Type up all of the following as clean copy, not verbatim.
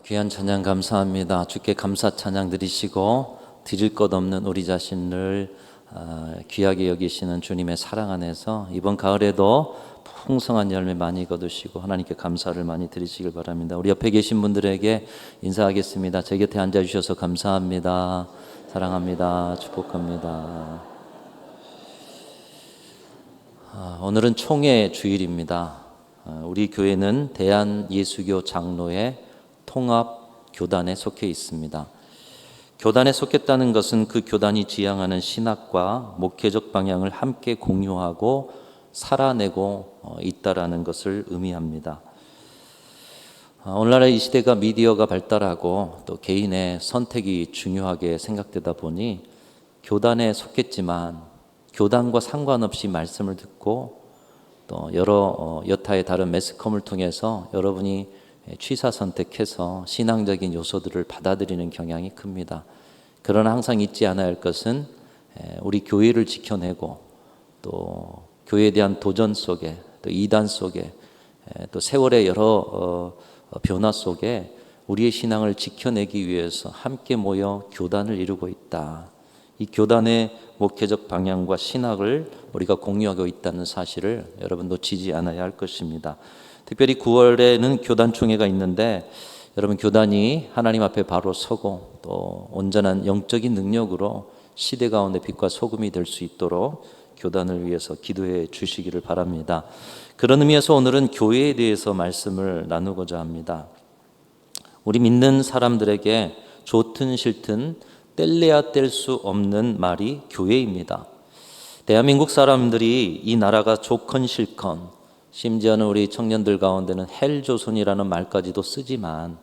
귀한 찬양 감사합니다. 주께 감사 찬양 드리시고 드릴 것 없는 우리 자신을 귀하게 여기시는 주님의 사랑 안에서 이번 가을에도 풍성한 열매 많이 거두시고 하나님께 감사를 많이 드리시길 바랍니다. 우리 옆에 계신 분들에게 인사하겠습니다. 제 곁에 앉아주셔서 감사합니다. 사랑합니다. 축복합니다. 오늘은 총회 주일입니다. 우리 교회는 대한예수교 장로회 통합교단에 속해 있습니다. 교단에 속했다는 것은 그 교단이 지향하는 신학과 목회적 방향을 함께 공유하고 살아내고 있다라는 것을 의미합니다. 오늘날의 이 시대가 미디어가 발달하고 또 개인의 선택이 중요하게 생각되다 보니 교단에 속했지만 교단과 상관없이 말씀을 듣고 또 여러 여타의 다른 매스컴을 통해서 여러분이 취사 선택해서 신앙적인 요소들을 받아들이는 경향이 큽니다. 그러나 항상 잊지 않아야 할 것은 우리 교회를 지켜내고 또 교회에 대한 도전 속에 또 이단 속에 또 세월의 여러 변화 속에 우리의 신앙을 지켜내기 위해서 함께 모여 교단을 이루고 있다. 이 교단의 목회적 방향과 신학을 우리가 공유하고 있다는 사실을 여러분 놓치지 않아야 할 것입니다. 특별히 9월에는 교단 총회가 있는데 여러분 교단이 하나님 앞에 바로 서고 또 온전한 영적인 능력으로 시대 가운데 빛과 소금이 될 수 있도록 교단을 위해서 기도해 주시기를 바랍니다. 그런 의미에서 오늘은 교회에 대해서 말씀을 나누고자 합니다. 우리 믿는 사람들에게 좋든 싫든 뗄래야 뗄 수 없는 말이 교회입니다. 대한민국 사람들이 이 나라가 좋건 싫건 심지어는 우리 청년들 가운데는 헬조선이라는 말까지도 쓰지만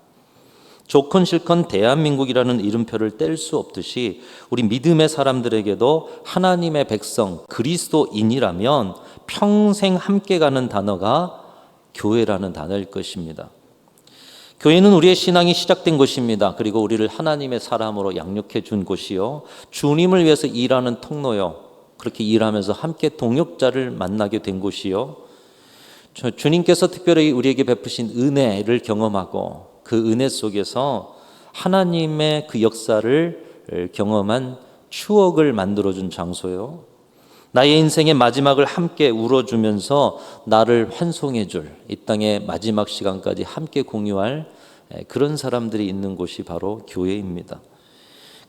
좋건 싫건 대한민국이라는 이름표를 뗄 수 없듯이 우리 믿음의 사람들에게도 하나님의 백성 그리스도인이라면 평생 함께 가는 단어가 교회라는 단어일 것입니다. 교회는 우리의 신앙이 시작된 곳입니다. 그리고 우리를 하나님의 사람으로 양육해 준 곳이요, 주님을 위해서 일하는 통로요, 그렇게 일하면서 함께 동역자를 만나게 된 곳이요, 주님께서 특별히 우리에게 베푸신 은혜를 경험하고 그 은혜 속에서 하나님의 그 역사를 경험한 추억을 만들어준 장소요, 나의 인생의 마지막을 함께 울어주면서 나를 환송해줄 이 땅의 마지막 시간까지 함께 공유할 그런 사람들이 있는 곳이 바로 교회입니다.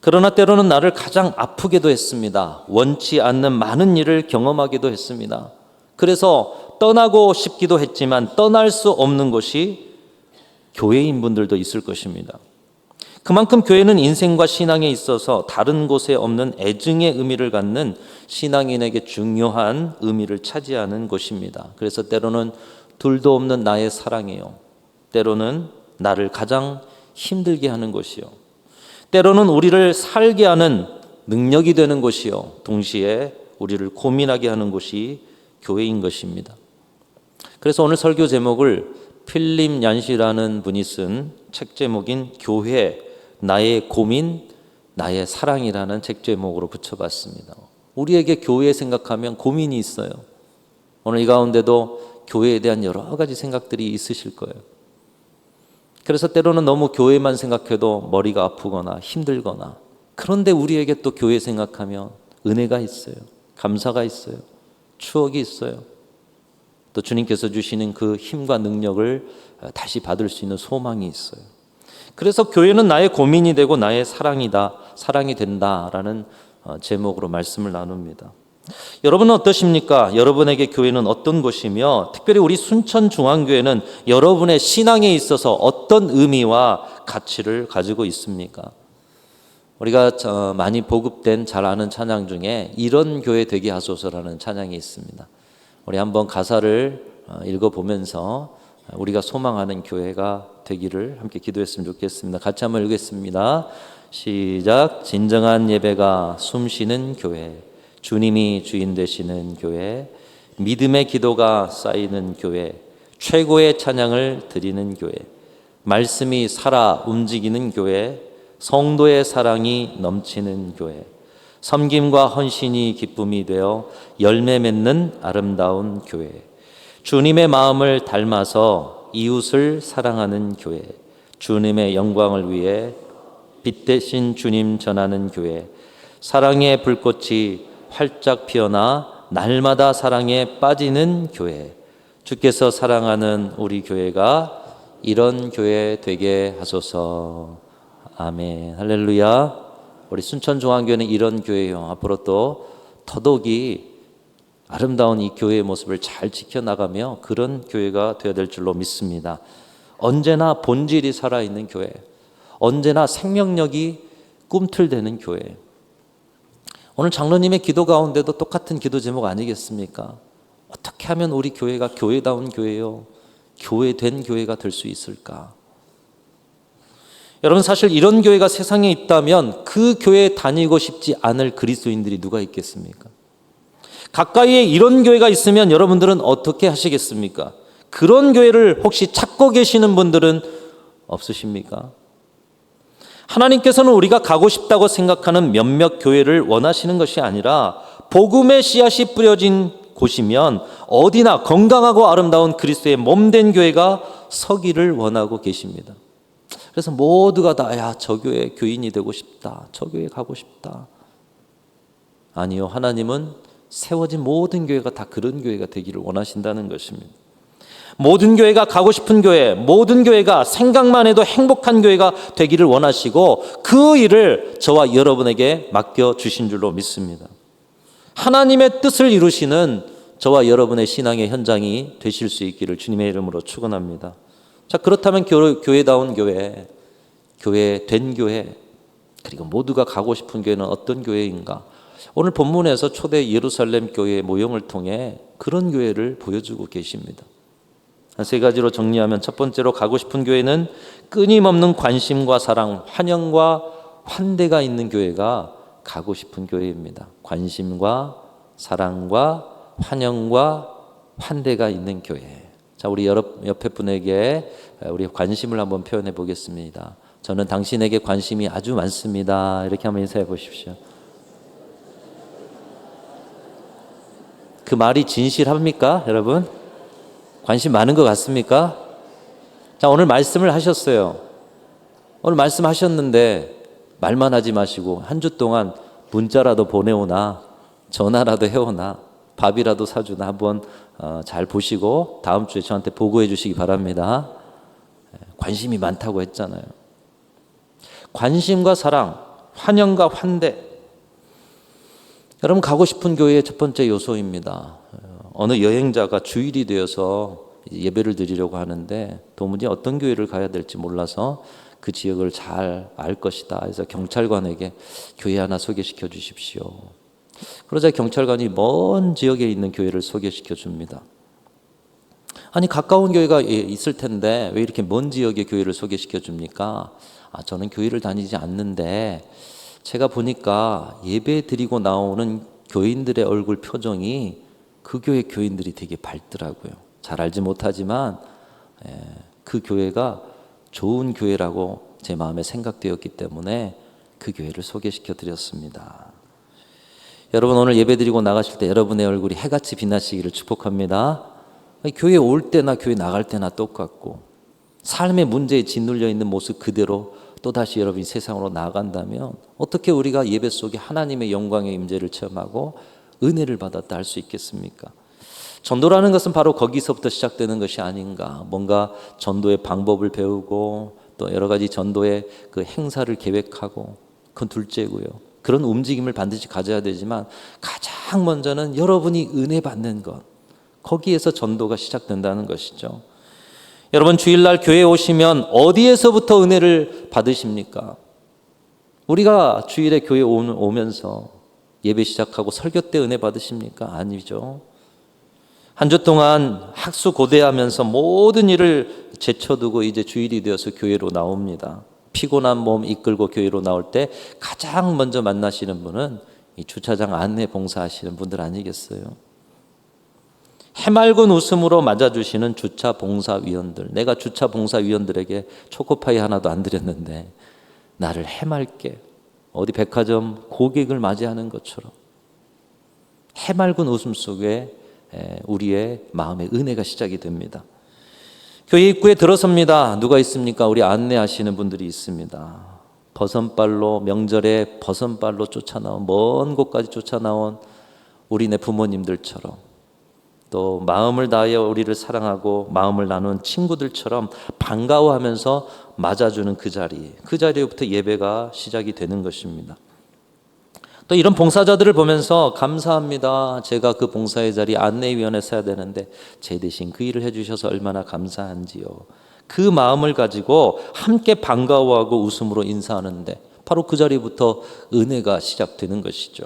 그러나 때로는 나를 가장 아프게도 했습니다. 원치 않는 많은 일을 경험하기도 했습니다. 그래서 떠나고 싶기도 했지만 떠날 수 없는 곳이 교회인 분들도 있을 것입니다. 그만큼 교회는 인생과 신앙에 있어서 다른 곳에 없는 애증의 의미를 갖는 신앙인에게 중요한 의미를 차지하는 곳입니다. 그래서 때로는 둘도 없는 나의 사랑이요, 때로는 나를 가장 힘들게 하는 곳이요, 때로는 우리를 살게 하는 능력이 되는 곳이요, 동시에 우리를 고민하게 하는 곳이 교회인 것입니다. 그래서 오늘 설교 제목을 필립 얀시라는 분이 쓴 책 제목인 교회, 나의 고민, 나의 사랑이라는 책 제목으로 붙여봤습니다. 우리에게 교회 생각하면 고민이 있어요. 오늘 이 가운데도 교회에 대한 여러 가지 생각들이 있으실 거예요. 그래서 때로는 너무 교회만 생각해도 머리가 아프거나 힘들거나, 그런데 우리에게 또 교회 생각하면 은혜가 있어요, 감사가 있어요, 추억이 있어요, 또 주님께서 주시는 그 힘과 능력을 다시 받을 수 있는 소망이 있어요. 그래서 교회는 나의 고민이 되고 나의 사랑이다, 사랑이 된다라는 제목으로 말씀을 나눕니다. 여러분은 어떠십니까? 여러분에게 교회는 어떤 곳이며 특별히 우리 순천중앙교회는 여러분의 신앙에 있어서 어떤 의미와 가치를 가지고 있습니까? 우리가 많이 보급된 잘 아는 찬양 중에 이런 교회 되게 하소서라는 찬양이 있습니다. 우리 한번 가사를 읽어보면서 우리가 소망하는 교회가 되기를 함께 기도했으면 좋겠습니다. 같이 한번 읽겠습니다. 시작. 진정한 예배가 숨쉬는 교회, 주님이 주인 되시는 교회, 믿음의 기도가 쌓이는 교회, 최고의 찬양을 드리는 교회, 말씀이 살아 움직이는 교회, 성도의 사랑이 넘치는 교회, 섬김과 헌신이 기쁨이 되어 열매 맺는 아름다운 교회, 주님의 마음을 닮아서 이웃을 사랑하는 교회, 주님의 영광을 위해 빛 대신 주님 전하는 교회, 사랑의 불꽃이 활짝 피어나 날마다 사랑에 빠지는 교회, 주께서 사랑하는 우리 교회가 이런 교회 되게 하소서. 아멘. 할렐루야. 우리 순천중앙교회는 이런 교회요. 앞으로 또 더더욱이 아름다운 이 교회의 모습을 잘 지켜나가며 그런 교회가 되어야 될 줄로 믿습니다. 언제나 본질이 살아있는 교회, 언제나 생명력이 꿈틀대는 교회. 오늘 장로님의 기도 가운데도 똑같은 기도 제목 아니겠습니까? 어떻게 하면 우리 교회가 교회다운 교회요, 교회된 교회가 될 수 있을까? 여러분, 사실 이런 교회가 세상에 있다면 그 교회에 다니고 싶지 않을 그리스도인들이 누가 있겠습니까? 가까이에 이런 교회가 있으면 여러분들은 어떻게 하시겠습니까? 그런 교회를 혹시 찾고 계시는 분들은 없으십니까? 하나님께서는 우리가 가고 싶다고 생각하는 몇몇 교회를 원하시는 것이 아니라 복음의 씨앗이 뿌려진 곳이면 어디나 건강하고 아름다운 그리스도의 몸된 교회가 서기를 원하고 계십니다. 그래서 모두가 다 저 교회 교인이 되고 싶다, 저 교회 가고 싶다. 아니요, 하나님은 세워진 모든 교회가 다 그런 교회가 되기를 원하신다는 것입니다. 모든 교회가 가고 싶은 교회, 모든 교회가 생각만 해도 행복한 교회가 되기를 원하시고 그 일을 저와 여러분에게 맡겨주신 줄로 믿습니다. 하나님의 뜻을 이루시는 저와 여러분의 신앙의 현장이 되실 수 있기를 주님의 이름으로 축원합니다. 자, 그렇다면 교회다운 교회, 교회된 교회, 그리고 모두가 가고 싶은 교회는 어떤 교회인가? 오늘 본문에서 초대 예루살렘 교회의 모형을 통해 그런 교회를 보여주고 계십니다. 한 세 가지로 정리하면, 첫 번째로 가고 싶은 교회는 끊임없는 관심과 사랑, 환영과 환대가 있는 교회가 가고 싶은 교회입니다. 관심과 사랑과 환영과 환대가 있는 교회. 자, 우리 옆에 분에게 우리 관심을 한번 표현해 보겠습니다. 저는 당신에게 관심이 아주 많습니다. 이렇게 한번 인사해 보십시오. 그 말이 진실합니까, 여러분? 관심 많은 것 같습니까? 자, 오늘 말씀을 하셨어요. 오늘 말씀하셨는데 말만 하지 마시고 한 주 동안 문자라도 보내오나 전화라도 해오나 밥이라도 사주나 한번 잘 보시고 다음 주에 저한테 보고해 주시기 바랍니다. 관심이 많다고 했잖아요. 관심과 사랑, 환영과 환대. 여러분, 가고 싶은 교회의 첫 번째 요소입니다. 어느 여행자가 주일이 되어서 예배를 드리려고 하는데 도무지 어떤 교회를 가야 될지 몰라서 그 지역을 잘 알 것이다. 그래서 경찰관에게 교회 하나 소개시켜 주십시오. 그러자 경찰관이 먼 지역에 있는 교회를 소개시켜 줍니다. 아니, 가까운 교회가 있을 텐데 왜 이렇게 먼 지역의 교회를 소개시켜 줍니까? 저는 교회를 다니지 않는데 제가 보니까 예배 드리고 나오는 교인들의 얼굴 표정이 그 교회 교인들이 되게 밝더라고요. 잘 알지 못하지만 그 교회가 좋은 교회라고 제 마음에 생각되었기 때문에 그 교회를 소개시켜 드렸습니다. 여러분, 오늘 예배 드리고 나가실 때 여러분의 얼굴이 해같이 빛나시기를 축복합니다. 교회 올 때나 교회 나갈 때나 똑같고 삶의 문제에 짓눌려 있는 모습 그대로 또다시 여러분이 세상으로 나아간다면 어떻게 우리가 예배 속에 하나님의 영광의 임재를 체험하고 은혜를 받았다 할 수 있겠습니까? 전도라는 것은 바로 거기서부터 시작되는 것이 아닌가. 뭔가 전도의 방법을 배우고 또 여러 가지 전도의 그 행사를 계획하고, 그건 둘째고요. 그런 움직임을 반드시 가져야 되지만 가장 먼저는 여러분이 은혜 받는 것, 거기에서 전도가 시작된다는 것이죠. 여러분, 주일날 교회에 오시면 어디에서부터 은혜를 받으십니까? 우리가 주일에 교회 오면서 예배 시작하고 설교 때 은혜 받으십니까? 아니죠. 한 주 동안 학수고대하면서 모든 일을 제쳐두고 이제 주일이 되어서 교회로 나옵니다. 피곤한 몸 이끌고 교회로 나올 때 가장 먼저 만나시는 분은 이 주차장 안내 봉사하시는 분들 아니겠어요? 해맑은 웃음으로 맞아주시는 주차 봉사위원들. 내가 주차 봉사위원들에게 초코파이 하나도 안 드렸는데 나를 해맑게, 어디 백화점 고객을 맞이하는 것처럼 해맑은 웃음 속에 우리의 마음의 은혜가 시작이 됩니다. 교회 입구에 들어섭니다. 누가 있습니까? 우리 안내하시는 분들이 있습니다. 버선발로, 명절에 버선발로 쫓아나온, 먼 곳까지 쫓아나온 우리네 부모님들처럼, 또 마음을 다하여 우리를 사랑하고 마음을 나눈 친구들처럼 반가워하면서 맞아주는 그 자리에부터 예배가 시작이 되는 것입니다. 또 이런 봉사자들을 보면서 감사합니다. 제가 그 봉사의 자리 안내위원회 서야 되는데 제 대신 그 일을 해주셔서 얼마나 감사한지요. 그 마음을 가지고 함께 반가워하고 웃음으로 인사하는데 바로 그 자리부터 은혜가 시작되는 것이죠.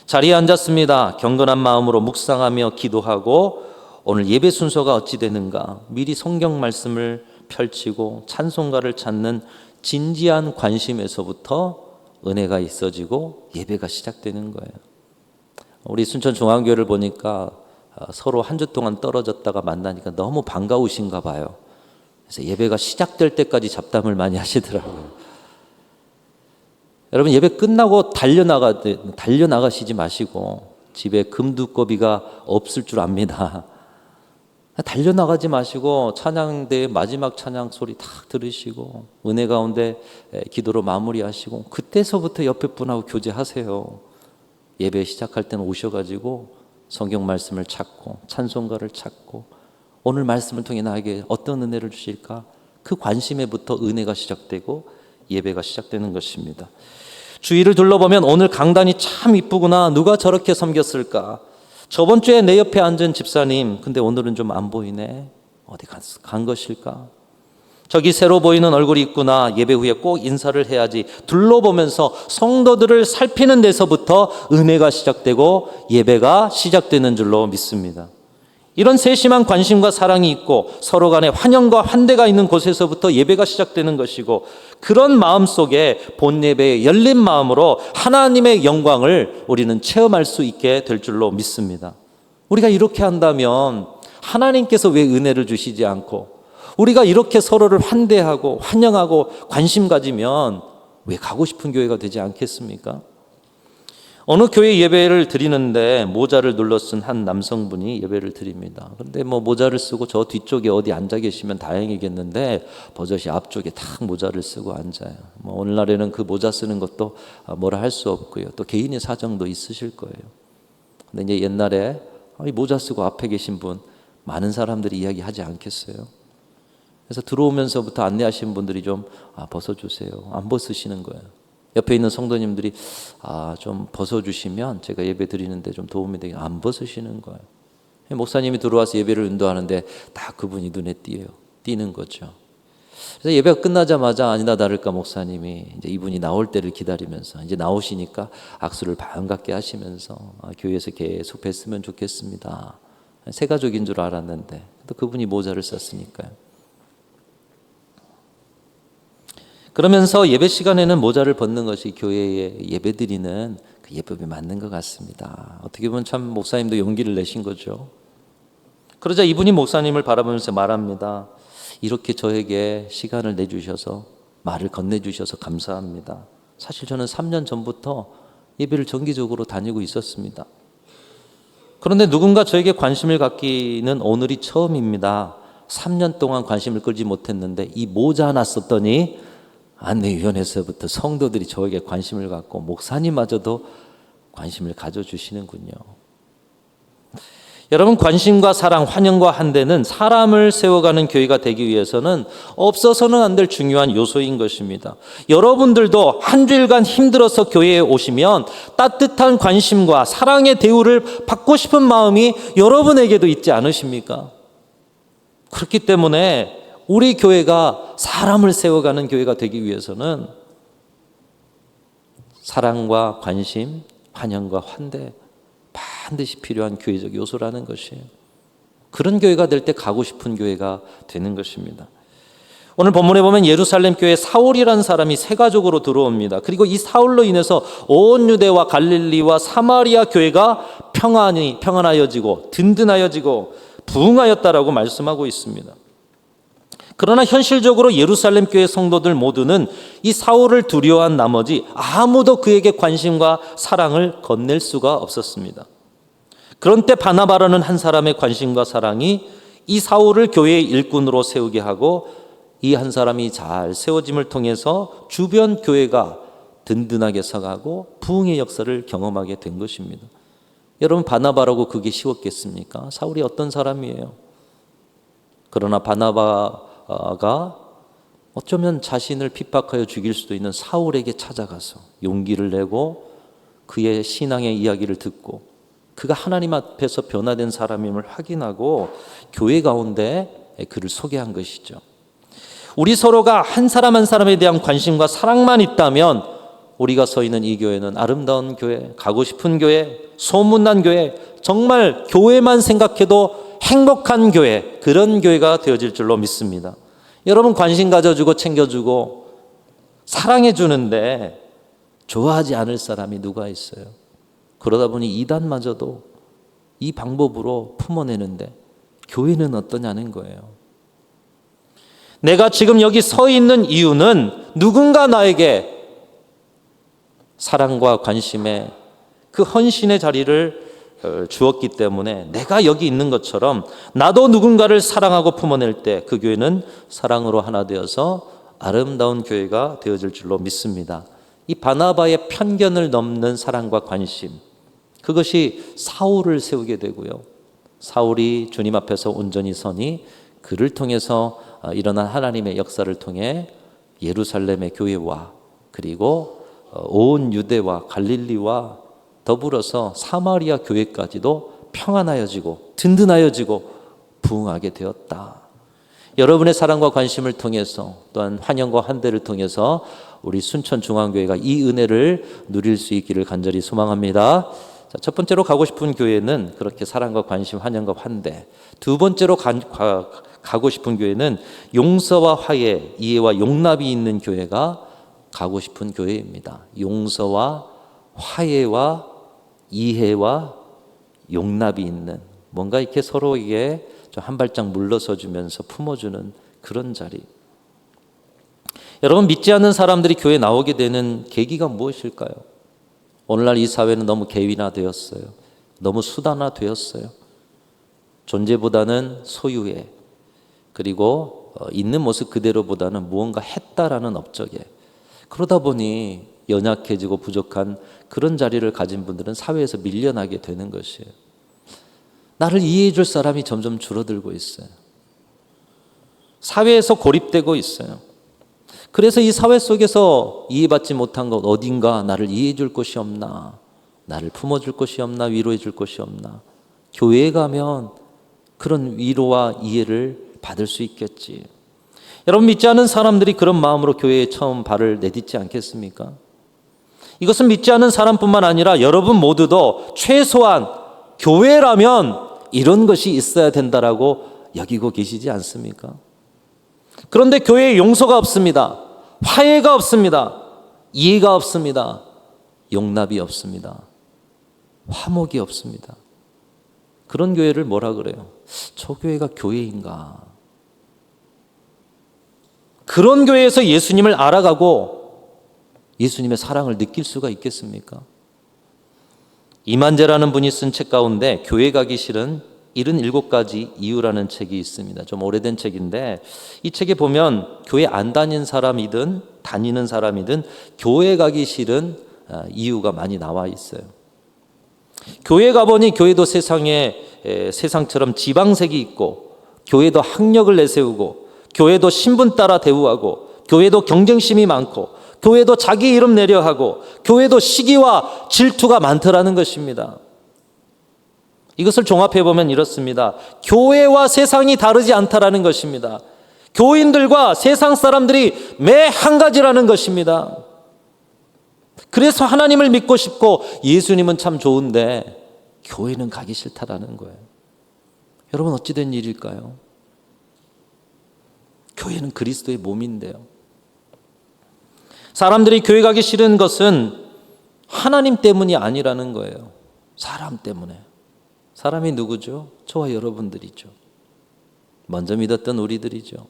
자리에 앉았습니다. 경건한 마음으로 묵상하며 기도하고 오늘 예배 순서가 어찌 되는가 미리 성경 말씀을 펼치고 찬송가를 찾는 진지한 관심에서부터 은혜가 있어지고 예배가 시작되는 거예요. 우리 순천중앙교회를 보니까 서로 한 주 동안 떨어졌다가 만나니까 너무 반가우신가 봐요. 그래서 예배가 시작될 때까지 잡담을 많이 하시더라고요. 여러분, 예배 끝나고 달려나가시지 마시고, 집에 금두꺼비가 없을 줄 압니다. 달려나가지 마시고 찬양대의 마지막 찬양 소리 딱 들으시고 은혜 가운데 기도로 마무리하시고 그때서부터 옆에 분하고 교제하세요. 예배 시작할 때는 오셔가지고 성경 말씀을 찾고 찬송가를 찾고 오늘 말씀을 통해 나에게 어떤 은혜를 주실까, 그 관심에부터 은혜가 시작되고 예배가 시작되는 것입니다. 주위를 둘러보면 오늘 강단이 참 이쁘구나, 누가 저렇게 섬겼을까, 저번 주에 내 옆에 앉은 집사님 근데 오늘은 좀 안 보이네, 어디 간 것일까, 저기 새로 보이는 얼굴이 있구나, 예배 후에 꼭 인사를 해야지, 둘러보면서 성도들을 살피는 데서부터 은혜가 시작되고 예배가 시작되는 줄로 믿습니다. 이런 세심한 관심과 사랑이 있고 서로 간에 환영과 환대가 있는 곳에서부터 예배가 시작되는 것이고, 그런 마음 속에 본 예배의 열린 마음으로 하나님의 영광을 우리는 체험할 수 있게 될 줄로 믿습니다. 우리가 이렇게 한다면 하나님께서 왜 은혜를 주시지 않고, 우리가 이렇게 서로를 환대하고 환영하고 관심 가지면 왜 가고 싶은 교회가 되지 않겠습니까? 어느 교회 예배를 드리는데 모자를 눌러 쓴 한 남성분이 예배를 드립니다. 그런데 모자를 쓰고 저 뒤쪽에 어디 앉아 계시면 다행이겠는데 버젓이 앞쪽에 딱 모자를 쓰고 앉아요. 오늘날에는 그 모자 쓰는 것도 뭐라 할 수 없고요. 또 개인의 사정도 있으실 거예요. 근데 이제 옛날에 이 모자 쓰고 앞에 계신 분 많은 사람들이 이야기하지 않겠어요? 그래서 들어오면서부터 안내하신 분들이 좀 벗어주세요. 안 벗으시는 거예요. 옆에 있는 성도님들이 좀 벗어주시면 제가 예배 드리는데 좀 도움이 되게, 안 벗으시는 거예요. 목사님이 들어와서 예배를 인도하는데 다 그분이 눈에 띄는 거죠. 그래서 예배가 끝나자마자 아니나 다를까 목사님이 이제 이분이 나올 때를 기다리면서 이제 나오시니까 악수를 반갑게 하시면서 교회에서 계속 뵀으면 좋겠습니다. 새 가족인 줄 알았는데 또 그분이 모자를 썼으니까요. 그러면서 예배 시간에는 모자를 벗는 것이 교회에 예배드리는 그 예법에 맞는 것 같습니다. 어떻게 보면 참 목사님도 용기를 내신 거죠. 그러자 이분이 목사님을 바라보면서 말합니다. 이렇게 저에게 시간을 내주셔서 말을 건네주셔서 감사합니다. 사실 저는 3년 전부터 예배를 정기적으로 다니고 있었습니다. 그런데 누군가 저에게 관심을 갖기는 오늘이 처음입니다. 3년 동안 관심을 끌지 못했는데 이 모자 하나 썼더니 안내위원회에서부터 성도들이 저에게 관심을 갖고 목사님마저도 관심을 가져주시는군요. 여러분, 관심과 사랑, 환영과 환대는 사람을 세워가는 교회가 되기 위해서는 없어서는 안 될 중요한 요소인 것입니다. 여러분들도 한 주일간 힘들어서 교회에 오시면 따뜻한 관심과 사랑의 대우를 받고 싶은 마음이 여러분에게도 있지 않으십니까? 그렇기 때문에 우리 교회가 사람을 세워가는 교회가 되기 위해서는 사랑과 관심, 환영과 환대 반드시 필요한 교회적 요소라는 것이에요. 그런 교회가 될 때 가고 싶은 교회가 되는 것입니다. 오늘 본문에 보면 예루살렘 교회에 사울이라는 사람이 새 가족으로 들어옵니다. 그리고 이 사울로 인해서 온 유대와 갈릴리와 사마리아 교회가 평안하여지고 든든하여지고 부흥하였다라고 말씀하고 있습니다. 그러나 현실적으로 예루살렘 교회 성도들 모두는 이 사울을 두려워한 나머지 아무도 그에게 관심과 사랑을 건넬 수가 없었습니다. 그런 때 바나바라는 한 사람의 관심과 사랑이 이 사울을 교회의 일꾼으로 세우게 하고 이 한 사람이 잘 세워짐을 통해서 주변 교회가 든든하게 서가고 부흥의 역사를 경험하게 된 것입니다. 여러분, 바나바라고 그게 쉬웠겠습니까? 사울이 어떤 사람이에요? 그러나 바나바가 어쩌면 자신을 핍박하여 죽일 수도 있는 사울에게 찾아가서 용기를 내고 그의 신앙의 이야기를 듣고 그가 하나님 앞에서 변화된 사람임을 확인하고 교회 가운데 그를 소개한 것이죠. 우리 서로가 한 사람 한 사람에 대한 관심과 사랑만 있다면 우리가 서 있는 이 교회는 아름다운 교회, 가고 싶은 교회, 소문난 교회, 정말 교회만 생각해도 행복한 교회, 그런 교회가 되어질 줄로 믿습니다. 여러분, 관심 가져주고 챙겨주고 사랑해 주는데 좋아하지 않을 사람이 누가 있어요? 그러다 보니 이단마저도 이 방법으로 품어내는데 교회는 어떠냐는 거예요. 내가 지금 여기 서 있는 이유는 누군가 나에게 사랑과 관심의 그 헌신의 자리를 주었기 때문에 내가 여기 있는 것처럼 나도 누군가를 사랑하고 품어낼 때 그 교회는 사랑으로 하나 되어서 아름다운 교회가 되어질 줄로 믿습니다. 이 바나바의 편견을 넘는 사랑과 관심, 그것이 사울을 세우게 되고요. 사울이 주님 앞에서 온전히 서니 그를 통해서 일어난 하나님의 역사를 통해 예루살렘의 교회와 그리고 온 유대와 갈릴리와 더불어서 사마리아 교회까지도 평안하여지고 든든하여지고 부흥하게 되었다. 여러분의 사랑과 관심을 통해서 또한 환영과 환대를 통해서 우리 순천중앙교회가 이 은혜를 누릴 수 있기를 간절히 소망합니다. 자, 첫 번째로 가고 싶은 교회는 그렇게 사랑과 관심, 환영과 환대. 두 번째로 가고 싶은 교회는 용서와 화해, 이해와 용납이 있는 교회가 가고 싶은 교회입니다. 용서와 화해와 이해와 용납이 있는, 뭔가 이렇게 서로에게 좀 한 발짝 물러서 주면서 품어주는 그런 자리. 여러분, 믿지 않는 사람들이 교회에 나오게 되는 계기가 무엇일까요? 오늘날 이 사회는 너무 개인화되었어요. 너무 수단화되었어요. 존재보다는 소유에, 그리고 있는 모습 그대로보다는 무언가 했다라는 업적에, 그러다 보니 연약해지고 부족한 그런 자리를 가진 분들은 사회에서 밀려나게 되는 것이에요. 나를 이해해 줄 사람이 점점 줄어들고 있어요. 사회에서 고립되고 있어요. 그래서 이 사회 속에서 이해받지 못한 것, 어딘가 나를 이해해 줄 곳이 없나, 나를 품어줄 곳이 없나, 위로해 줄 곳이 없나. 교회에 가면 그런 위로와 이해를 받을 수 있겠지. 여러분, 믿지 않은 사람들이 그런 마음으로 교회에 처음 발을 내딛지 않겠습니까? 이것은 믿지 않은 사람뿐만 아니라 여러분 모두도 최소한 교회라면 이런 것이 있어야 된다라고 여기고 계시지 않습니까? 그런데 교회에 용서가 없습니다. 화해가 없습니다. 이해가 없습니다. 용납이 없습니다. 화목이 없습니다. 그런 교회를 뭐라 그래요? 저 교회가 교회인가? 그런 교회에서 예수님을 알아가고 예수님의 사랑을 느낄 수가 있겠습니까? 이만재라는 분이 쓴 책 가운데 교회 가기 싫은 77가지 이유라는 책이 있습니다. 좀 오래된 책인데 이 책에 보면 교회 안 다니는 사람이든 다니는 사람이든 교회 가기 싫은 이유가 많이 나와 있어요. 교회 가보니 교회도 세상처럼 지방색이 있고, 교회도 학력을 내세우고, 교회도 신분 따라 대우하고, 교회도 경쟁심이 많고, 교회도 자기 이름 내려 하고, 교회도 시기와 질투가 많더라는 것입니다. 이것을 종합해보면 이렇습니다. 교회와 세상이 다르지 않다라는 것입니다. 교인들과 세상 사람들이 매 한 가지라는 것입니다. 그래서 하나님을 믿고 싶고 예수님은 참 좋은데 교회는 가기 싫다라는 거예요. 여러분, 어찌된 일일까요? 교회는 그리스도의 몸인데요. 사람들이 교회 가기 싫은 것은 하나님 때문이 아니라는 거예요. 사람 때문에. 사람이 누구죠? 저와 여러분들이죠. 먼저 믿었던 우리들이죠.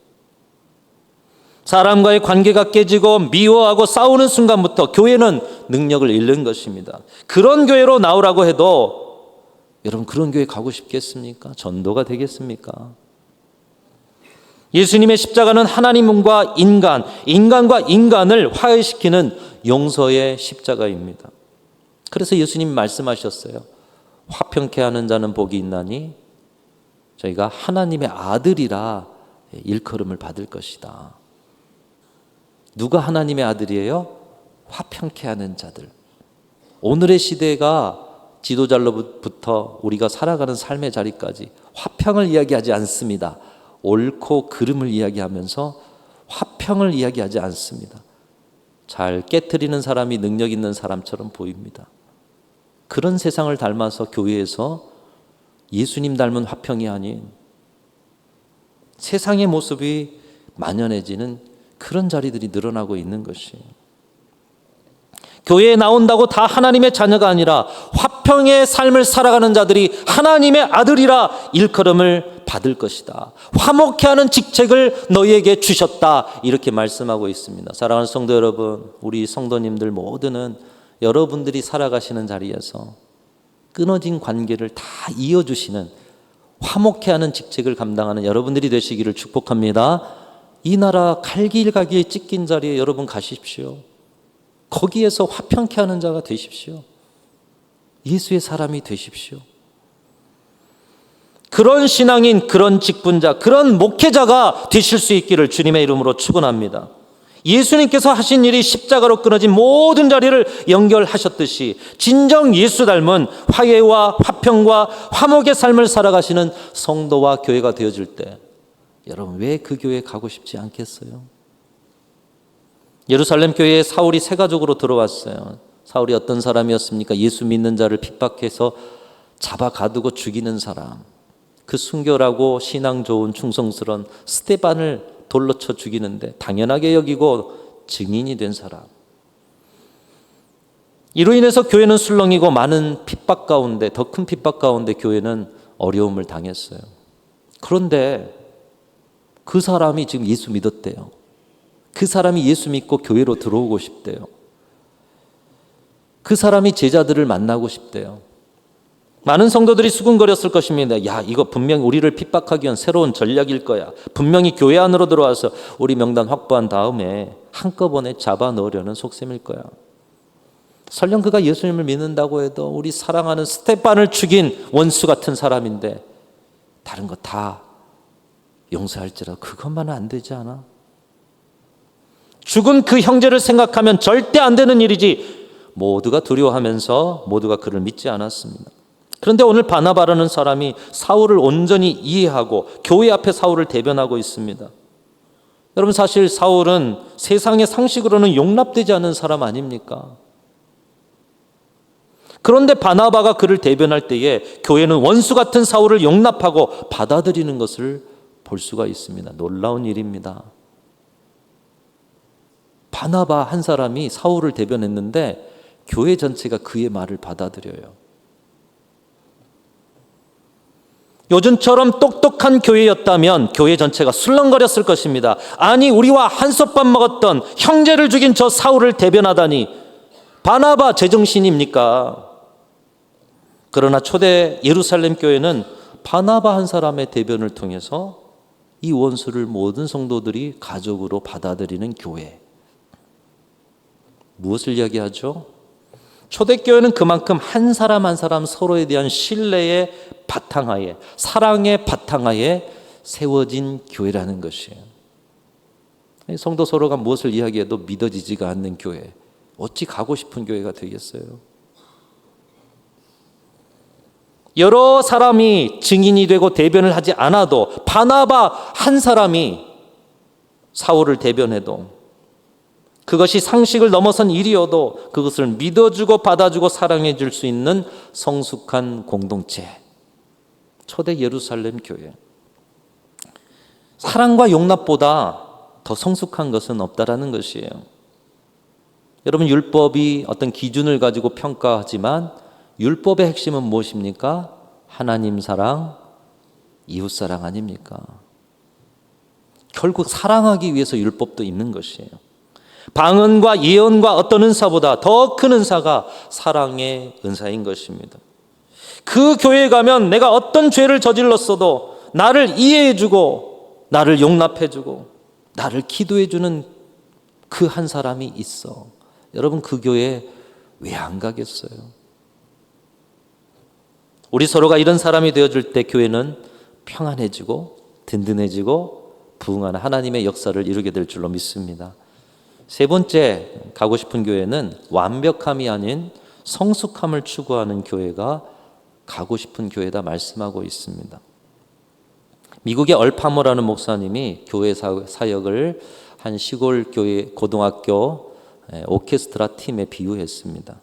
사람과의 관계가 깨지고 미워하고 싸우는 순간부터 교회는 능력을 잃는 것입니다. 그런 교회로 나오라고 해도 여러분, 그런 교회 가고 싶겠습니까? 전도가 되겠습니까? 예수님의 십자가는 하나님과 인간, 인간과 인간을 화해시키는 용서의 십자가입니다. 그래서 예수님 말씀하셨어요. 화평케 하는 자는 복이 있나니 저희가 하나님의 아들이라 일컬음을 받을 것이다. 누가 하나님의 아들이에요? 화평케 하는 자들. 오늘의 시대가 지도자로부터 우리가 살아가는 삶의 자리까지 화평을 이야기하지 않습니다. 옳고 그름을 이야기하면서 화평을 이야기하지 않습니다. 잘 깨트리는 사람이 능력 있는 사람처럼 보입니다. 그런 세상을 닮아서 교회에서 예수님 닮은 화평이 아닌 세상의 모습이 만연해지는 그런 자리들이 늘어나고 있는 것이에요. 교회에 나온다고 다 하나님의 자녀가 아니라 화평의 삶을 살아가는 자들이 하나님의 아들이라 일컬음을 받을 것이다. 화목케 하는 직책을 너희에게 주셨다. 이렇게 말씀하고 있습니다. 사랑하는 성도 여러분, 우리 성도님들 모두는 여러분들이 살아가시는 자리에서 끊어진 관계를 다 이어주시는 화목케 하는 직책을 감당하는 여러분들이 되시기를 축복합니다. 이 나라 갈길가길 찢긴 자리에 여러분 가십시오. 거기에서 화평케 하는 자가 되십시오. 예수의 사람이 되십시오. 그런 신앙인, 그런 직분자, 그런 목회자가 되실 수 있기를 주님의 이름으로 축원합니다. 예수님께서 하신 일이 십자가로 끊어진 모든 자리를 연결하셨듯이 진정 예수 닮은 화해와 화평과 화목의 삶을 살아가시는 성도와 교회가 되어질 때 여러분 왜 그 교회에 가고 싶지 않겠어요? 예루살렘 교회에 사울이 세 가족으로 들어왔어요. 사울이 어떤 사람이었습니까? 예수 믿는 자를 핍박해서 잡아 가두고 죽이는 사람. 그 순결하고 신앙 좋은 충성스러운 스데반을 돌로 쳐 죽이는데 당연하게 여기고 증인이 된 사람. 이로 인해서 교회는 술렁이고 많은 핍박 가운데, 더 큰 핍박 가운데 교회는 어려움을 당했어요. 그런데 그 사람이 지금 예수 믿었대요. 그 사람이 예수 믿고 교회로 들어오고 싶대요. 그 사람이 제자들을 만나고 싶대요. 많은 성도들이 수군거렸을 것입니다. 야, 이거 분명히 우리를 핍박하기 위한 새로운 전략일 거야. 분명히 교회 안으로 들어와서 우리 명단 확보한 다음에 한꺼번에 잡아 넣으려는 속셈일 거야. 설령 그가 예수님을 믿는다고 해도 우리 사랑하는 스데반을 죽인 원수 같은 사람인데 다른 거 다 용서할지라도 그것만은 안 되지 않아? 죽은 그 형제를 생각하면 절대 안 되는 일이지 모두가 두려워하면서 모두가 그를 믿지 않았습니다. 그런데 오늘 바나바라는 사람이 사울을 온전히 이해하고 교회 앞에 사울을 대변하고 있습니다. 여러분 사실 사울은 세상의 상식으로는 용납되지 않는 사람 아닙니까? 그런데 바나바가 그를 대변할 때에 교회는 원수 같은 사울을 용납하고 받아들이는 것을 볼 수가 있습니다. 놀라운 일입니다. 바나바 한 사람이 사울을 대변했는데 교회 전체가 그의 말을 받아들여요. 요즘처럼 똑똑한 교회였다면 교회 전체가 술렁거렸을 것입니다. 아니 우리와 한솥밥 먹었던 형제를 죽인 저 사울을 대변하다니 바나바 제정신입니까? 그러나 초대 예루살렘 교회는 바나바 한 사람의 대변을 통해서 이 원수를 모든 성도들이 가족으로 받아들이는 교회. 무엇을 이야기하죠? 초대교회는 그만큼 한 사람 한 사람 서로에 대한 신뢰의 바탕하에, 사랑의 바탕하에 세워진 교회라는 것이에요. 성도 서로가 무엇을 이야기해도 믿어지지가 않는 교회, 어찌 가고 싶은 교회가 되겠어요? 여러 사람이 증인이 되고 대변을 하지 않아도 바나바 한 사람이 사울을 대변해도 그것이 상식을 넘어선 일이어도 그것을 믿어주고 받아주고 사랑해 줄 수 있는 성숙한 공동체. 초대 예루살렘 교회. 사랑과 용납보다 더 성숙한 것은 없다라는 것이에요. 여러분 율법이 어떤 기준을 가지고 평가하지만 율법의 핵심은 무엇입니까? 하나님 사랑, 이웃 사랑 아닙니까? 결국 사랑하기 위해서 율법도 있는 것이에요. 방언과 예언과 어떤 은사보다 더 큰 은사가 사랑의 은사인 것입니다. 그 교회에 가면 내가 어떤 죄를 저질렀어도 나를 이해해주고 나를 용납해주고 나를 기도해주는 그 한 사람이 있어. 여러분, 그 교회 왜 안 가겠어요? 우리 서로가 이런 사람이 되어줄 때 교회는 평안해지고 든든해지고 부흥하는 하나님의 역사를 이루게 될 줄로 믿습니다. 세 번째 가고 싶은 교회는 완벽함이 아닌 성숙함을 추구하는 교회가 가고 싶은 교회다 말씀하고 있습니다. 미국의 얼파머라는 목사님이 교회 사역을 한 시골 교회 고등학교 오케스트라 팀에 비유했습니다.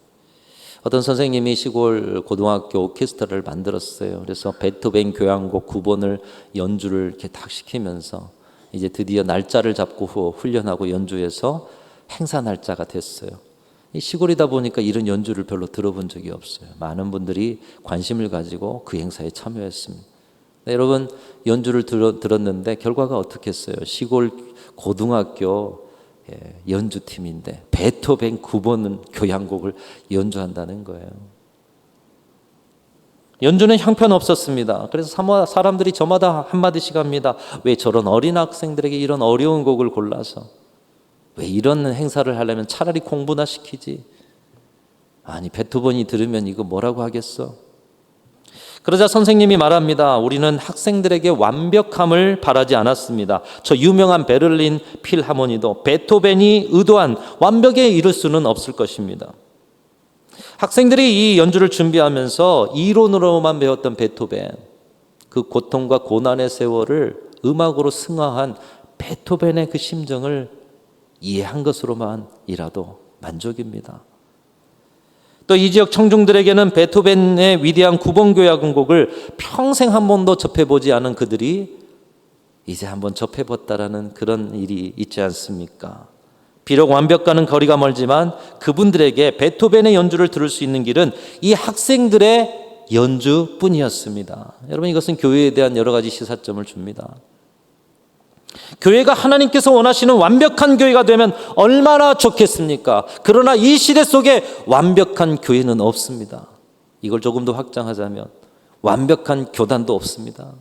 어떤 선생님이 시골 고등학교 오케스트라를 만들었어요. 그래서 베토벤 교향곡 9번을 연주를 이렇게 딱 시키면서 이제 드디어 날짜를 잡고 훈련하고 연주해서 행사 날짜가 됐어요. 이 시골이다 보니까 이런 연주를 별로 들어본 적이 없어요. 많은 분들이 관심을 가지고 그 행사에 참여했습니다. 네, 여러분, 연주를 들었는데 결과가 어떻겠어요? 시골 고등학교 연주팀인데 베토벤 9번 교향곡을 연주한다는 거예요. 연주는 형편없었습니다. 그래서 사람들이 저마다 한마디씩 합니다. 왜 저런 어린 학생들에게 이런 어려운 곡을 골라서, 왜 이런 행사를 하려면 차라리 공부나 시키지. 아니, 베토벤이 들으면 이거 뭐라고 하겠어? 그러자 선생님이 말합니다. 우리는 학생들에게 완벽함을 바라지 않았습니다. 저 유명한 베를린 필하모니도 베토벤이 의도한 완벽에 이를 수는 없을 것입니다. 학생들이 이 연주를 준비하면서 이론으로만 배웠던 베토벤, 그 고통과 고난의 세월을 음악으로 승화한 베토벤의 그 심정을 이해한 것으로만이라도 만족입니다. 또 이 지역 청중들에게는 베토벤의 위대한 9번 교향곡을 평생 한 번도 접해보지 않은 그들이 이제 한번 접해봤다라는 그런 일이 있지 않습니까? 비록 완벽과는 거리가 멀지만 그분들에게 베토벤의 연주를 들을 수 있는 길은 이 학생들의 연주뿐이었습니다. 여러분, 이것은 교회에 대한 여러 가지 시사점을 줍니다. 교회가 하나님께서 원하시는 완벽한 교회가 되면 얼마나 좋겠습니까? 그러나 이 시대 속에 완벽한 교회는 없습니다. 이걸 조금 더 확장하자면 완벽한 교단도 없습니다.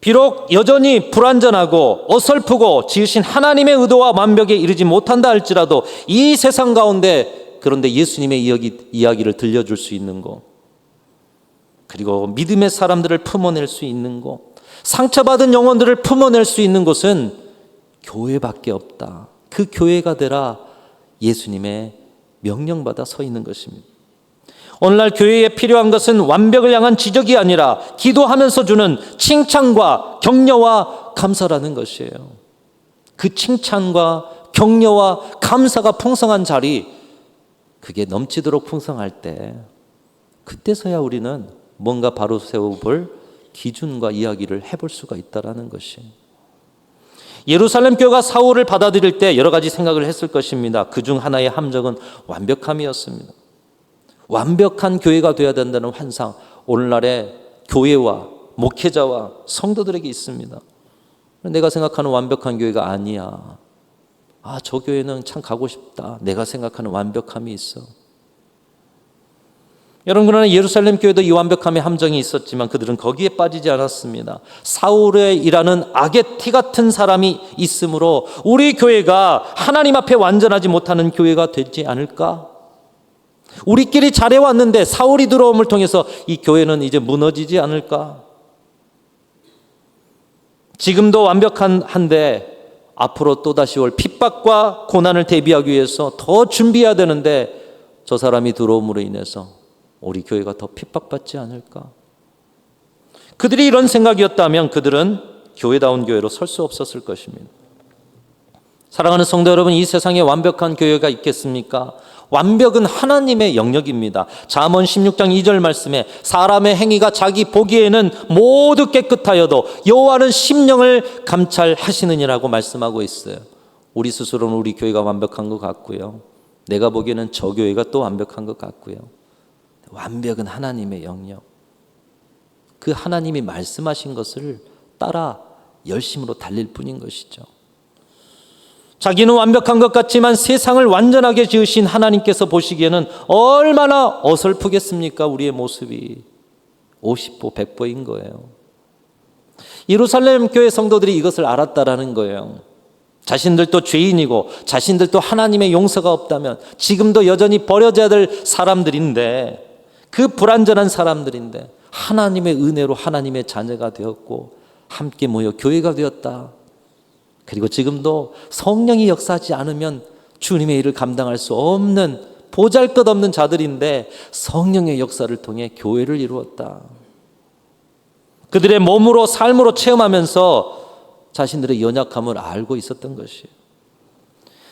비록 여전히 불완전하고 어설프고 지으신 하나님의 의도와 완벽에 이르지 못한다 할지라도 이 세상 가운데 그런데 예수님의 이야기를 들려줄 수 있는 것, 그리고 믿음의 사람들을 품어낼 수 있는 곳, 상처받은 영혼들을 품어낼 수 있는 곳은 교회밖에 없다. 그 교회가 되라 예수님의 명령받아 서 있는 것입니다. 오늘날 교회에 필요한 것은 완벽을 향한 지적이 아니라 기도하면서 주는 칭찬과 격려와 감사라는 것이에요. 그 칭찬과 격려와 감사가 풍성한 자리, 그게 넘치도록 풍성할 때, 그때서야 우리는 뭔가 바로 세워볼 기준과 이야기를 해볼 수가 있다는 것이. 예루살렘 교회가 사울을 받아들일 때 여러 가지 생각을 했을 것입니다. 그중 하나의 함정은 완벽함이었습니다. 완벽한 교회가 되어야 된다는 환상, 오늘날의 교회와 목회자와 성도들에게 있습니다. 내가 생각하는 완벽한 교회가 아니야. 저 교회는 참 가고 싶다. 내가 생각하는 완벽함이 있어. 여러분, 그러나 예루살렘 교회도 이 완벽함의 함정이 있었지만 그들은 거기에 빠지지 않았습니다. 사울의 일하는 악의 티 같은 사람이 있으므로 우리 교회가 하나님 앞에 완전하지 못하는 교회가 되지 않을까? 우리끼리 잘해왔는데 사울이 들어옴을 통해서 이 교회는 이제 무너지지 않을까? 지금도 완벽한데 앞으로 또다시 올 핍박과 고난을 대비하기 위해서 더 준비해야 되는데 저 사람이 들어옴으로 인해서 우리 교회가 더 핍박받지 않을까? 그들이 이런 생각이었다면 그들은 교회다운 교회로 설 수 없었을 것입니다. 사랑하는 성도 여러분, 이 세상에 완벽한 교회가 있겠습니까? 완벽은 하나님의 영역입니다. 잠언 16장 2절 말씀에 사람의 행위가 자기 보기에는 모두 깨끗하여도 여호와는 심령을 감찰하시느니라고 말씀하고 있어요. 우리 스스로는 우리 교회가 완벽한 것 같고요. 내가 보기에는 저 교회가 또 완벽한 것 같고요. 완벽은 하나님의 영역. 그 하나님이 말씀하신 것을 따라 열심으로 달릴 뿐인 것이죠. 자기는 완벽한 것 같지만 세상을 완전하게 지으신 하나님께서 보시기에는 얼마나 어설프겠습니까? 우리의 모습이 50보 100보인 거예요. 예루살렘 교회 성도들이 이것을 알았다라는 거예요. 자신들도 죄인이고 자신들도 하나님의 용서가 없다면 지금도 여전히 버려져야 될 사람들인데, 그 불완전한 사람들인데 하나님의 은혜로 하나님의 자녀가 되었고 함께 모여 교회가 되었다. 그리고 지금도 성령이 역사하지 않으면 주님의 일을 감당할 수 없는 보잘것없는 자들인데 성령의 역사를 통해 교회를 이루었다. 그들의 몸으로 삶으로 체험하면서 자신들의 연약함을 알고 있었던 것이에요.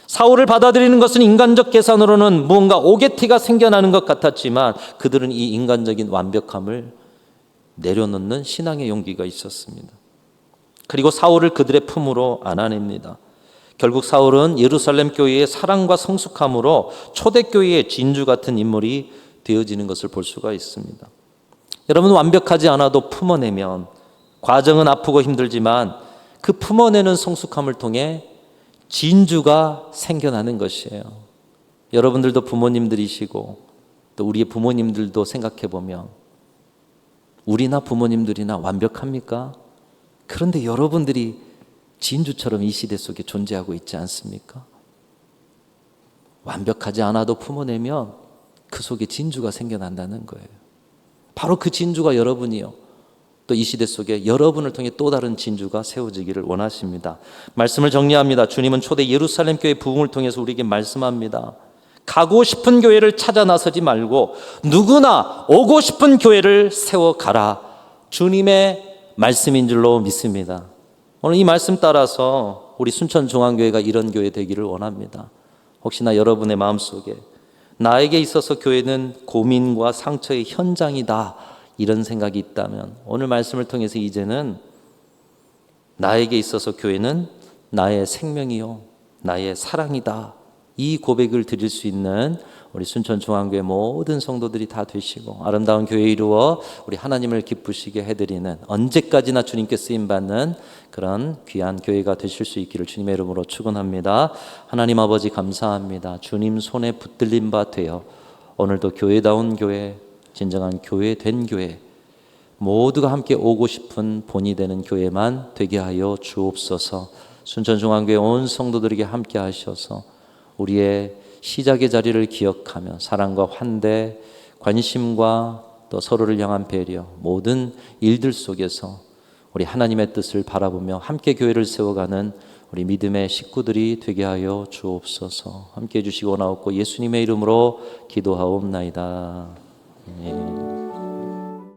사울을 받아들이는 것은 인간적 계산으로는 무언가 오게티가 생겨나는 것 같았지만 그들은 이 인간적인 완벽함을 내려놓는 신앙의 용기가 있었습니다. 그리고 사울을 그들의 품으로 안아냅니다. 결국 사울은 예루살렘 교회의 사랑과 성숙함으로 초대교회의 진주 같은 인물이 되어지는 것을 볼 수가 있습니다. 여러분, 완벽하지 않아도 품어내면, 과정은 아프고 힘들지만 그 품어내는 성숙함을 통해 진주가 생겨나는 것이에요. 여러분들도 부모님들이시고 또 우리의 부모님들도 생각해 보면 우리나 부모님들이나 완벽합니까? 그런데 여러분들이 진주처럼 이 시대 속에 존재하고 있지 않습니까? 완벽하지 않아도 품어내면 그 속에 진주가 생겨난다는 거예요. 바로 그 진주가 여러분이요. 또 이 시대 속에 여러분을 통해 또 다른 진주가 세워지기를 원하십니다. 말씀을 정리합니다. 주님은 초대 예루살렘 교회 부흥을 통해서 우리에게 말씀합니다. 가고 싶은 교회를 찾아 나서지 말고 누구나 오고 싶은 교회를 세워가라. 주님의 말씀인 줄로 믿습니다. 오늘 이 말씀 따라서 우리 순천중앙교회가 이런 교회 되기를 원합니다. 혹시나 여러분의 마음속에 나에게 있어서 교회는 고민과 상처의 현장이다, 이런 생각이 있다면 오늘 말씀을 통해서 이제는 나에게 있어서 교회는 나의 생명이요 나의 사랑이다, 이 고백을 드릴 수 있는 우리 순천중앙교회 모든 성도들이 다 되시고 아름다운 교회 이루어 우리 하나님을 기쁘시게 해드리는, 언제까지나 주님께 쓰임받는 그런 귀한 교회가 되실 수 있기를 주님의 이름으로 축원합니다. 하나님 아버지 감사합니다. 주님 손에 붙들린 바 되어 오늘도 교회다운 교회, 진정한 교회된 교회, 모두가 함께 오고 싶은 본이 되는 교회만 되게 하여 주옵소서. 순천중앙교회 온 성도들에게 함께 하셔서 우리의 시작의 자리를 기억하며 사랑과 환대, 관심과 또 서로를 향한 배려, 모든 일들 속에서 우리 하나님의 뜻을 바라보며 함께 교회를 세워가는 우리 믿음의 식구들이 되게 하여 주옵소서. 함께 해주시고 나옵고 예수님의 이름으로 기도하옵나이다. 예.